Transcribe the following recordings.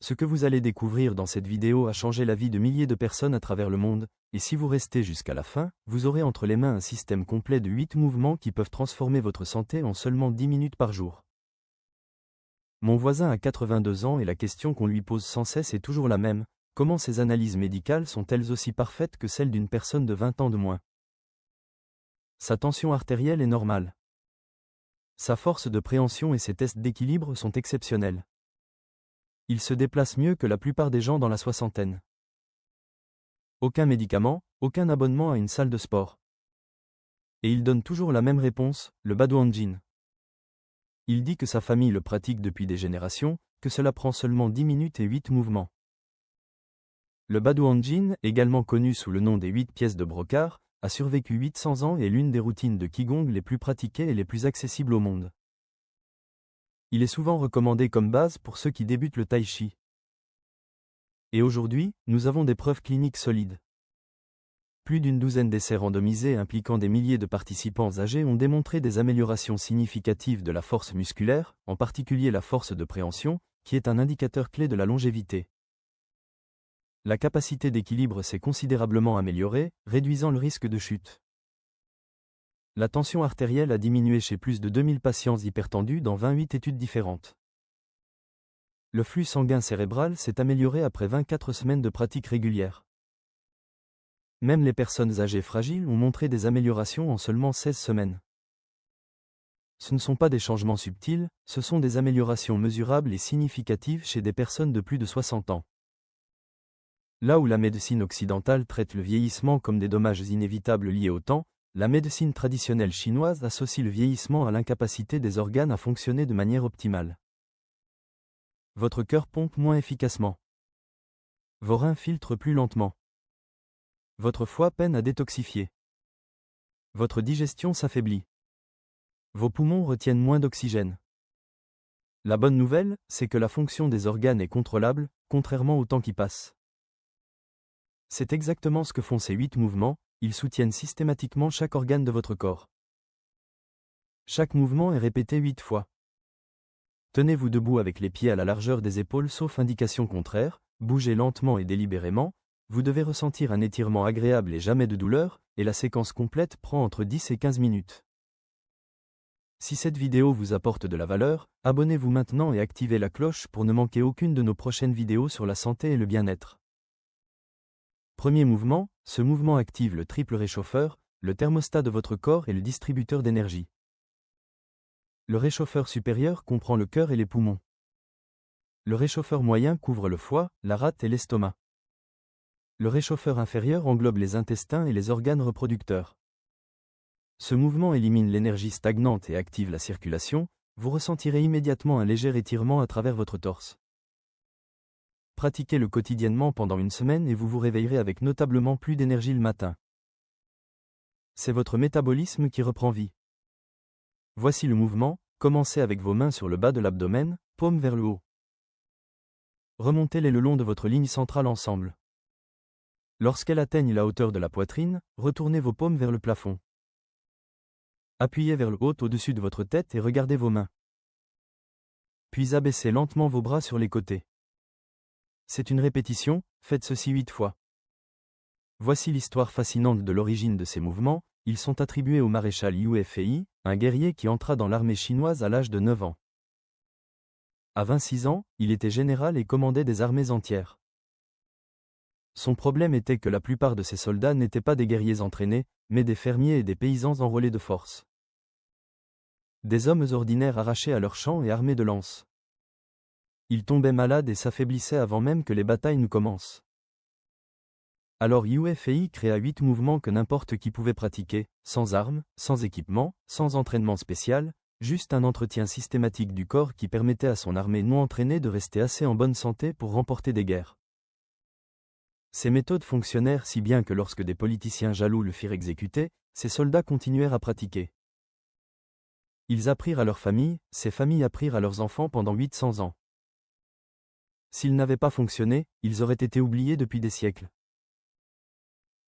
Ce que vous allez découvrir dans cette vidéo a changé la vie de milliers de personnes à travers le monde, et si vous restez jusqu'à la fin, vous aurez entre les mains un système complet de 8 mouvements qui peuvent transformer votre santé en seulement 10 minutes par jour. Mon voisin a 82 ans et la question qu'on lui pose sans cesse est toujours la même: comment ces analyses médicales sont-elles aussi parfaites que celles d'une personne de 20 ans de moins? Sa tension artérielle est normale. Sa force de préhension et ses tests d'équilibre sont exceptionnels. Il se déplace mieux que la plupart des gens dans la soixantaine. Aucun médicament, aucun abonnement à une salle de sport. Et il donne toujours la même réponse, le Badoanjin. Il dit que sa famille le pratique depuis des générations, que cela prend seulement 10 minutes et 8 mouvements. Le Badoanjin, également connu sous le nom des 8 pièces de Brocard, a survécu 800 ans et est l'une des routines de Qigong les plus pratiquées et les plus accessibles au monde. Il est souvent recommandé comme base pour ceux qui débutent le Tai Chi. Et aujourd'hui, nous avons des preuves cliniques solides. Plus d'une douzaine d'essais randomisés impliquant des milliers de participants âgés ont démontré des améliorations significatives de la force musculaire, en particulier la force de préhension, qui est un indicateur clé de la longévité. La capacité d'équilibre s'est considérablement améliorée, réduisant le risque de chute. La tension artérielle a diminué chez plus de 2000 patients hypertendus dans 28 études différentes. Le flux sanguin cérébral s'est amélioré après 24 semaines de pratique régulière. Même les personnes âgées fragiles ont montré des améliorations en seulement 16 semaines. Ce ne sont pas des changements subtils, ce sont des améliorations mesurables et significatives chez des personnes de plus de 60 ans. Là où la médecine occidentale traite le vieillissement comme des dommages inévitables liés au temps, la médecine traditionnelle chinoise associe le vieillissement à l'incapacité des organes à fonctionner de manière optimale. Votre cœur pompe moins efficacement. Vos reins filtrent plus lentement. Votre foie peine à détoxifier. Votre digestion s'affaiblit. Vos poumons retiennent moins d'oxygène. La bonne nouvelle, c'est que la fonction des organes est contrôlable, contrairement au temps qui passe. C'est exactement ce que font ces 8 mouvements, ils soutiennent systématiquement chaque organe de votre corps. Chaque mouvement est répété 8 fois. Tenez-vous debout avec les pieds à la largeur des épaules sauf indication contraire, bougez lentement et délibérément, vous devez ressentir un étirement agréable et jamais de douleur, et la séquence complète prend entre 10 et 15 minutes. Si cette vidéo vous apporte de la valeur, abonnez-vous maintenant et activez la cloche pour ne manquer aucune de nos prochaines vidéos sur la santé et le bien-être. Premier mouvement, ce mouvement active le triple réchauffeur, le thermostat de votre corps et le distributeur d'énergie. Le réchauffeur supérieur comprend le cœur et les poumons. Le réchauffeur moyen couvre le foie, la rate et l'estomac. Le réchauffeur inférieur englobe les intestins et les organes reproducteurs. Ce mouvement élimine l'énergie stagnante et active la circulation, vous ressentirez immédiatement un léger étirement à travers votre torse. Pratiquez-le quotidiennement pendant une semaine et vous vous réveillerez avec notablement plus d'énergie le matin. C'est votre métabolisme qui reprend vie. Voici le mouvement, commencez avec vos mains sur le bas de l'abdomen, paume vers le haut. Remontez-les le long de votre ligne centrale ensemble. Lorsqu'elles atteignent la hauteur de la poitrine, retournez vos paumes vers le plafond. Appuyez vers le haut au-dessus de votre tête et regardez vos mains. Puis abaissez lentement vos bras sur les côtés. C'est une répétition, faites ceci 8 fois. Voici l'histoire fascinante de l'origine de ces mouvements, ils sont attribués au maréchal Liu Fei, un guerrier qui entra dans l'armée chinoise à l'âge de 9 ans. À 26 ans, il était général et commandait des armées entières. Son problème était que la plupart de ses soldats n'étaient pas des guerriers entraînés, mais des fermiers et des paysans enrôlés de force. Des hommes ordinaires arrachés à leurs champs et armés de lances. Ils tombaient malades et s'affaiblissaient avant même que les batailles ne commencent. Alors Liu Fei créa 8 mouvements que n'importe qui pouvait pratiquer, sans armes, sans équipement, sans entraînement spécial, juste un entretien systématique du corps qui permettait à son armée non entraînée de rester assez en bonne santé pour remporter des guerres. Ces méthodes fonctionnèrent si bien que lorsque des politiciens jaloux le firent exécuter, ses soldats continuèrent à pratiquer. Ils apprirent à leurs familles, ces familles apprirent à leurs enfants pendant 800 ans. S'ils n'avaient pas fonctionné, ils auraient été oubliés depuis des siècles.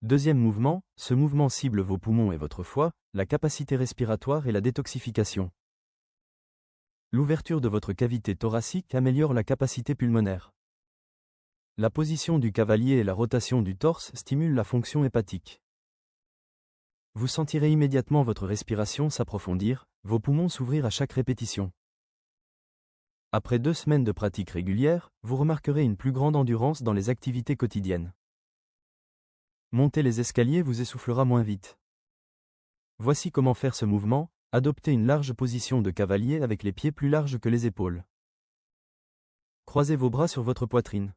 Deuxième mouvement, ce mouvement cible vos poumons et votre foie, la capacité respiratoire et la détoxification. L'ouverture de votre cavité thoracique améliore la capacité pulmonaire. La position du cavalier et la rotation du torse stimulent la fonction hépatique. Vous sentirez immédiatement votre respiration s'approfondir, vos poumons s'ouvrir à chaque répétition. Après 2 semaines de pratique régulière, vous remarquerez une plus grande endurance dans les activités quotidiennes. Monter les escaliers vous essoufflera moins vite. Voici comment faire ce mouvement: adoptez une large position de cavalier avec les pieds plus larges que les épaules. Croisez vos bras sur votre poitrine.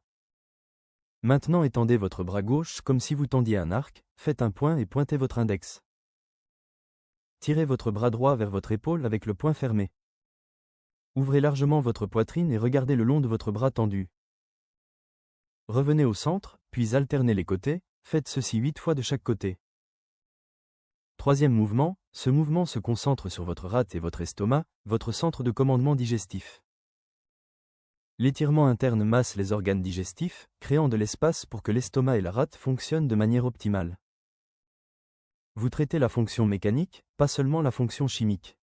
Maintenant étendez votre bras gauche comme si vous tendiez un arc, faites un point et pointez votre index. Tirez votre bras droit vers votre épaule avec le poing fermé. Ouvrez largement votre poitrine et regardez le long de votre bras tendu. Revenez au centre, puis alternez les côtés, faites ceci 8 fois de chaque côté. Troisième mouvement, ce mouvement se concentre sur votre rate et votre estomac, votre centre de commandement digestif. L'étirement interne masse les organes digestifs, créant de l'espace pour que l'estomac et la rate fonctionnent de manière optimale. Vous traitez la fonction mécanique, pas seulement la fonction chimique.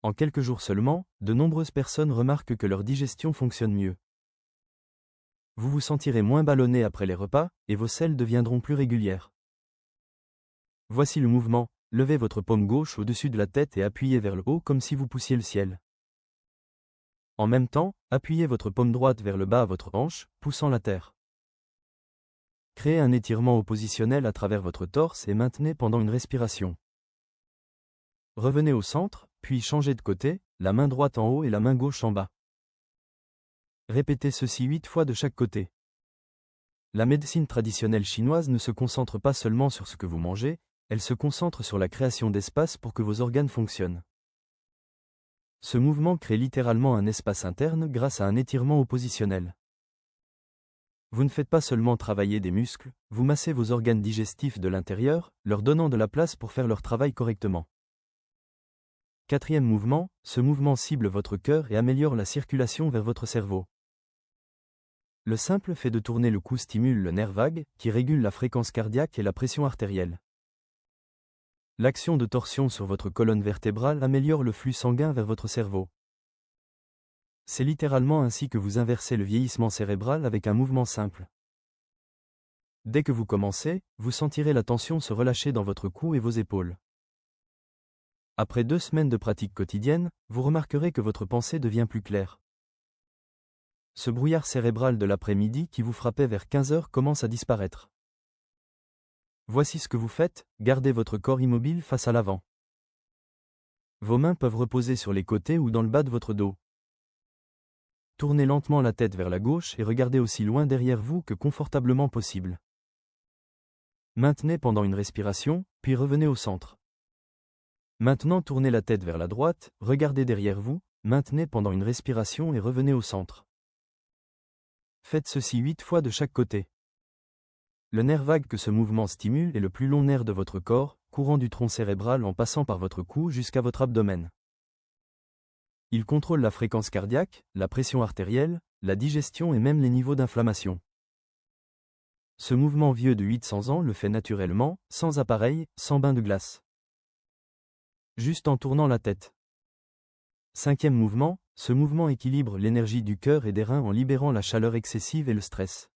En quelques jours seulement, de nombreuses personnes remarquent que leur digestion fonctionne mieux. Vous vous sentirez moins ballonné après les repas, et vos selles deviendront plus régulières. Voici le mouvement: levez votre paume gauche au-dessus de la tête et appuyez vers le haut comme si vous poussiez le ciel. En même temps, appuyez votre paume droite vers le bas à votre hanche, poussant la terre. Créez un étirement oppositionnel à travers votre torse et maintenez pendant une respiration. Revenez au centre, puis changez de côté, la main droite en haut et la main gauche en bas. Répétez ceci 8 fois de chaque côté. La médecine traditionnelle chinoise ne se concentre pas seulement sur ce que vous mangez, elle se concentre sur la création d'espace pour que vos organes fonctionnent. Ce mouvement crée littéralement un espace interne grâce à un étirement oppositionnel. Vous ne faites pas seulement travailler des muscles, vous massez vos organes digestifs de l'intérieur, leur donnant de la place pour faire leur travail correctement. Quatrième mouvement, ce mouvement cible votre cœur et améliore la circulation vers votre cerveau. Le simple fait de tourner le cou stimule le nerf vague, qui régule la fréquence cardiaque et la pression artérielle. L'action de torsion sur votre colonne vertébrale améliore le flux sanguin vers votre cerveau. C'est littéralement ainsi que vous inversez le vieillissement cérébral avec un mouvement simple. Dès que vous commencez, vous sentirez la tension se relâcher dans votre cou et vos épaules. Après 2 semaines de pratique quotidienne, vous remarquerez que votre pensée devient plus claire. Ce brouillard cérébral de l'après-midi qui vous frappait vers 15 heures commence à disparaître. Voici ce que vous faites: gardez votre corps immobile face à l'avant. Vos mains peuvent reposer sur les côtés ou dans le bas de votre dos. Tournez lentement la tête vers la gauche et regardez aussi loin derrière vous que confortablement possible. Maintenez pendant une respiration, puis revenez au centre. Maintenant tournez la tête vers la droite, regardez derrière vous, maintenez pendant une respiration et revenez au centre. Faites ceci 8 fois de chaque côté. Le nerf vague que ce mouvement stimule est le plus long nerf de votre corps, courant du tronc cérébral en passant par votre cou jusqu'à votre abdomen. Il contrôle la fréquence cardiaque, la pression artérielle, la digestion et même les niveaux d'inflammation. Ce mouvement vieux de 800 ans le fait naturellement, sans appareil, sans bain de glace. Juste en tournant la tête. Cinquième mouvement, ce mouvement équilibre l'énergie du cœur et des reins en libérant la chaleur excessive et le stress.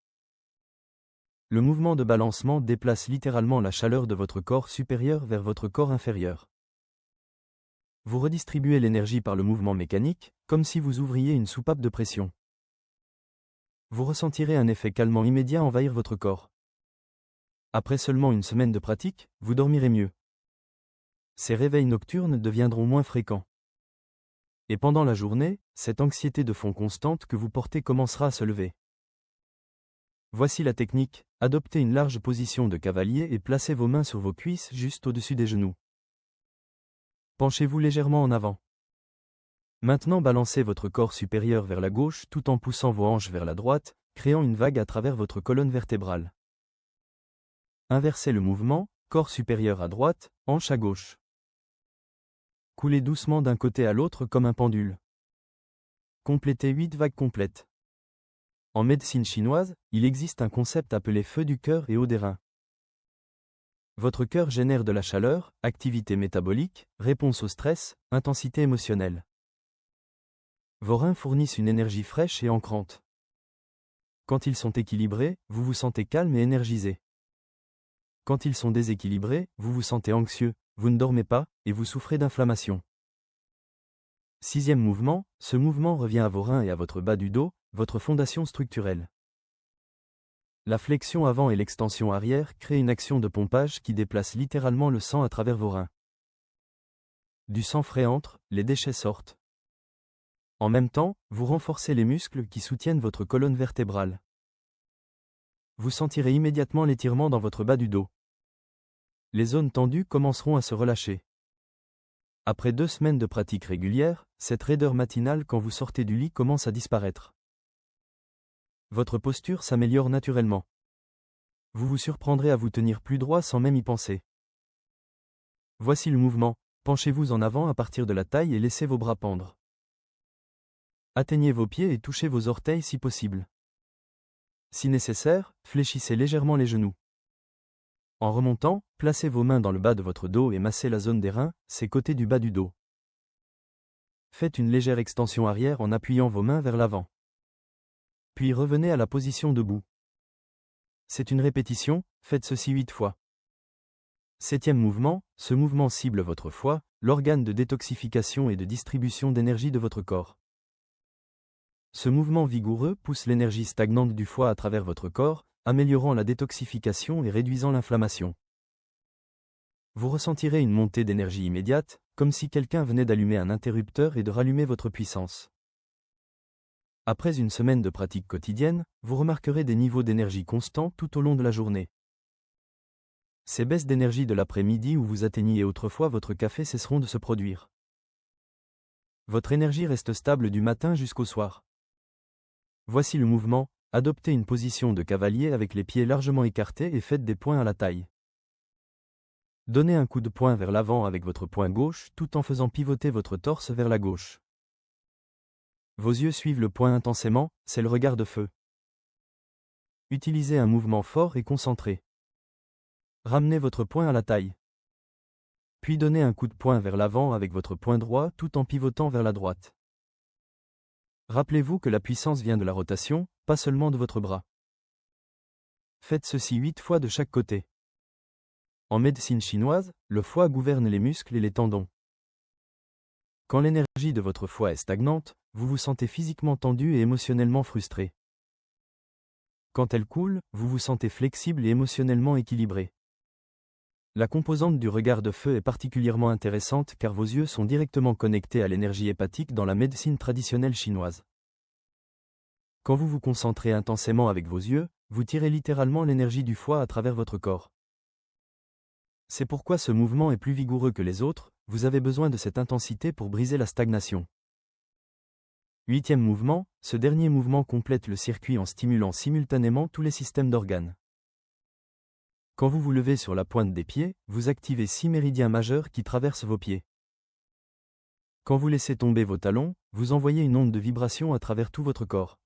Le mouvement de balancement déplace littéralement la chaleur de votre corps supérieur vers votre corps inférieur. Vous redistribuez l'énergie par le mouvement mécanique, comme si vous ouvriez une soupape de pression. Vous ressentirez un effet calmant immédiat envahir votre corps. Après seulement 1 semaine de pratique, vous dormirez mieux. Ces réveils nocturnes deviendront moins fréquents. Et pendant la journée, cette anxiété de fond constante que vous portez commencera à se lever. Voici la technique: adoptez une large position de cavalier et placez vos mains sur vos cuisses juste au-dessus des genoux. Penchez-vous légèrement en avant. Maintenant balancez votre corps supérieur vers la gauche tout en poussant vos hanches vers la droite, créant une vague à travers votre colonne vertébrale. Inversez le mouvement, corps supérieur à droite, hanche à gauche. Coulez doucement d'un côté à l'autre comme un pendule. Complétez 8 vagues complètes. En médecine chinoise, il existe un concept appelé feu du cœur et eau des reins. Votre cœur génère de la chaleur, activité métabolique, réponse au stress, intensité émotionnelle. Vos reins fournissent une énergie fraîche et ancrante. Quand ils sont équilibrés, vous vous sentez calme et énergisé. Quand ils sont déséquilibrés, vous vous sentez anxieux, vous ne dormez pas, et vous souffrez d'inflammation. 6e mouvement, ce mouvement revient à vos reins et à votre bas du dos, votre fondation structurelle. La flexion avant et l'extension arrière créent une action de pompage qui déplace littéralement le sang à travers vos reins. Du sang frais entre, les déchets sortent. En même temps, vous renforcez les muscles qui soutiennent votre colonne vertébrale. Vous sentirez immédiatement l'étirement dans votre bas du dos. Les zones tendues commenceront à se relâcher. Après 2 semaines de pratique régulière, cette raideur matinale quand vous sortez du lit commence à disparaître. Votre posture s'améliore naturellement. Vous vous surprendrez à vous tenir plus droit sans même y penser. Voici le mouvement, penchez-vous en avant à partir de la taille et laissez vos bras pendre. Atteignez vos pieds et touchez vos orteils si possible. Si nécessaire, fléchissez légèrement les genoux. En remontant, placez vos mains dans le bas de votre dos et massez la zone des reins, ces côtés du bas du dos. Faites une légère extension arrière en appuyant vos mains vers l'avant. Puis revenez à la position debout. C'est une répétition, faites ceci 8 fois. 7e mouvement, ce mouvement cible votre foie, l'organe de détoxification et de distribution d'énergie de votre corps. Ce mouvement vigoureux pousse l'énergie stagnante du foie à travers votre corps, améliorant la détoxification et réduisant l'inflammation. Vous ressentirez une montée d'énergie immédiate, comme si quelqu'un venait d'allumer un interrupteur et de rallumer votre puissance. Après une semaine de pratique quotidienne, vous remarquerez des niveaux d'énergie constants tout au long de la journée. Ces baisses d'énergie de l'après-midi où vous atteigniez autrefois votre café cesseront de se produire. Votre énergie reste stable du matin jusqu'au soir. Voici le mouvement, adoptez une position de cavalier avec les pieds largement écartés et faites des poings à la taille. Donnez un coup de poing vers l'avant avec votre poing gauche tout en faisant pivoter votre torse vers la gauche. Vos yeux suivent le poing intensément, c'est le regard de feu. Utilisez un mouvement fort et concentré. Ramenez votre poing à la taille. Puis donnez un coup de poing vers l'avant avec votre poing droit tout en pivotant vers la droite. Rappelez-vous que la puissance vient de la rotation, pas seulement de votre bras. Faites ceci 8 fois de chaque côté. En médecine chinoise, le foie gouverne les muscles et les tendons. Quand l'énergie de votre foie est stagnante, vous vous sentez physiquement tendu et émotionnellement frustré. Quand elle coule, vous vous sentez flexible et émotionnellement équilibré. La composante du regard de feu est particulièrement intéressante car vos yeux sont directement connectés à l'énergie hépatique dans la médecine traditionnelle chinoise. Quand vous vous concentrez intensément avec vos yeux, vous tirez littéralement l'énergie du foie à travers votre corps. C'est pourquoi ce mouvement est plus vigoureux que les autres, vous avez besoin de cette intensité pour briser la stagnation. 8e mouvement, ce dernier mouvement complète le circuit en stimulant simultanément tous les systèmes d'organes. Quand vous vous levez sur la pointe des pieds, vous activez 6 méridiens majeurs qui traversent vos pieds. Quand vous laissez tomber vos talons, vous envoyez une onde de vibration à travers tout votre corps.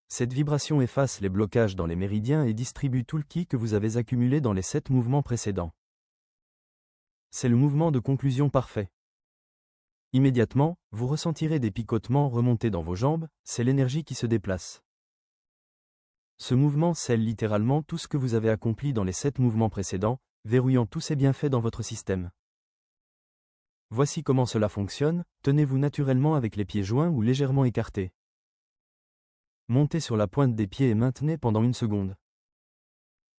Cette vibration efface les blocages dans les méridiens et distribue tout le ki que vous avez accumulé dans les 7 mouvements précédents. C'est le mouvement de conclusion parfait. Immédiatement, vous ressentirez des picotements remonter dans vos jambes, c'est l'énergie qui se déplace. Ce mouvement scelle littéralement tout ce que vous avez accompli dans les 7 mouvements précédents, verrouillant tous ces bienfaits dans votre système. Voici comment cela fonctionne, tenez-vous naturellement avec les pieds joints ou légèrement écartés. Montez sur la pointe des pieds et maintenez pendant 1 seconde.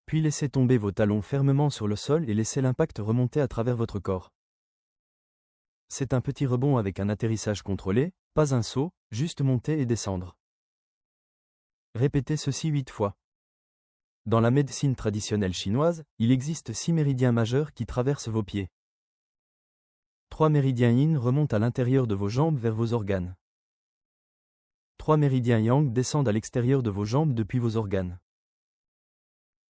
Puis laissez tomber vos talons fermement sur le sol et laissez l'impact remonter à travers votre corps. C'est un petit rebond avec un atterrissage contrôlé, pas un saut, juste monter et descendre. Répétez ceci 8 fois. Dans la médecine traditionnelle chinoise, il existe 6 méridiens majeurs qui traversent vos pieds. 3 méridiens yin remontent à l'intérieur de vos jambes vers vos organes. 3 méridiens yang descendent à l'extérieur de vos jambes depuis vos organes.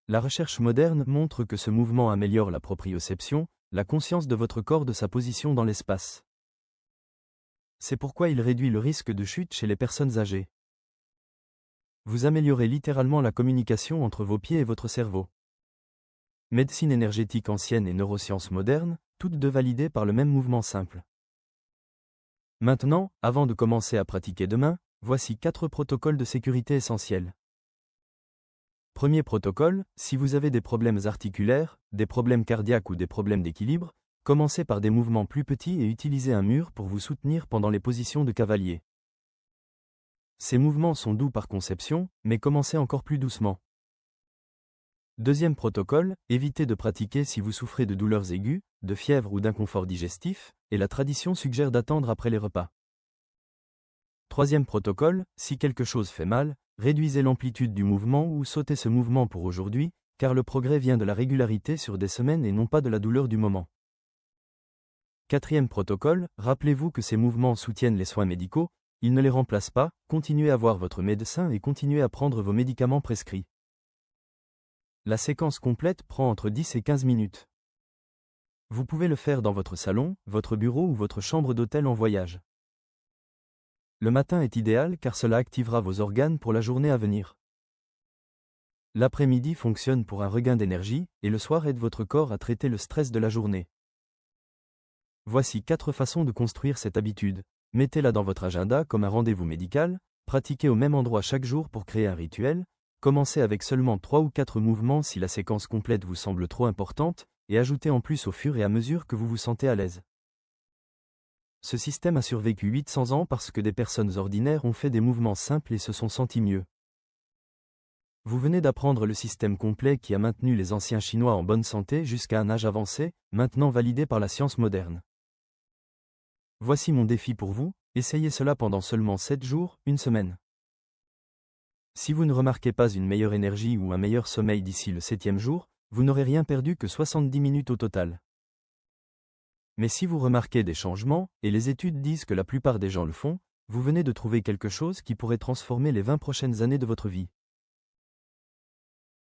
La recherche moderne montre que ce mouvement améliore la proprioception, la conscience de votre corps de sa position dans l'espace. C'est pourquoi il réduit le risque de chute chez les personnes âgées. Vous améliorez littéralement la communication entre vos pieds et votre cerveau. Médecine énergétique ancienne et neurosciences modernes, toutes deux validées par le même mouvement simple. Maintenant, avant de commencer à pratiquer demain, Voici 4 protocoles de sécurité essentiels. Premier protocole, si vous avez des problèmes articulaires, des problèmes cardiaques ou des problèmes d'équilibre, commencez par des mouvements plus petits et utilisez un mur pour vous soutenir pendant les positions de cavalier. Ces mouvements sont doux par conception, mais commencez encore plus doucement. Deuxième protocole, évitez de pratiquer si vous souffrez de douleurs aiguës, de fièvre ou d'inconfort digestif, et la tradition suggère d'attendre après les repas. Troisième protocole, si quelque chose fait mal, réduisez l'amplitude du mouvement ou sautez ce mouvement pour aujourd'hui, car le progrès vient de la régularité sur des semaines et non pas de la douleur du moment. Quatrième protocole, rappelez-vous que ces mouvements soutiennent les soins médicaux, ils ne les remplacent pas, continuez à voir votre médecin et continuez à prendre vos médicaments prescrits. La séquence complète prend entre 10 et 15 minutes. Vous pouvez le faire dans votre salon, votre bureau ou votre chambre d'hôtel en voyage. Le matin est idéal car cela activera vos organes pour la journée à venir. L'après-midi fonctionne pour un regain d'énergie et le soir aide votre corps à traiter le stress de la journée. Voici 4 façons de construire cette habitude. Mettez-la dans votre agenda comme un rendez-vous médical, pratiquez au même endroit chaque jour pour créer un rituel, commencez avec seulement 3 ou 4 mouvements si la séquence complète vous semble trop importante, et ajoutez en plus au fur et à mesure que vous vous sentez à l'aise. Ce système a survécu 800 ans parce que des personnes ordinaires ont fait des mouvements simples et se sont sentis mieux. Vous venez d'apprendre le système complet qui a maintenu les anciens Chinois en bonne santé jusqu'à un âge avancé, maintenant validé par la science moderne. Voici mon défi pour vous, essayez cela pendant seulement 7 jours, une semaine. Si vous ne remarquez pas une meilleure énergie ou un meilleur sommeil d'ici le 7e jour, vous n'aurez rien perdu que 70 minutes au total. Mais si vous remarquez des changements, et les études disent que la plupart des gens le font, vous venez de trouver quelque chose qui pourrait transformer les 20 prochaines années de votre vie.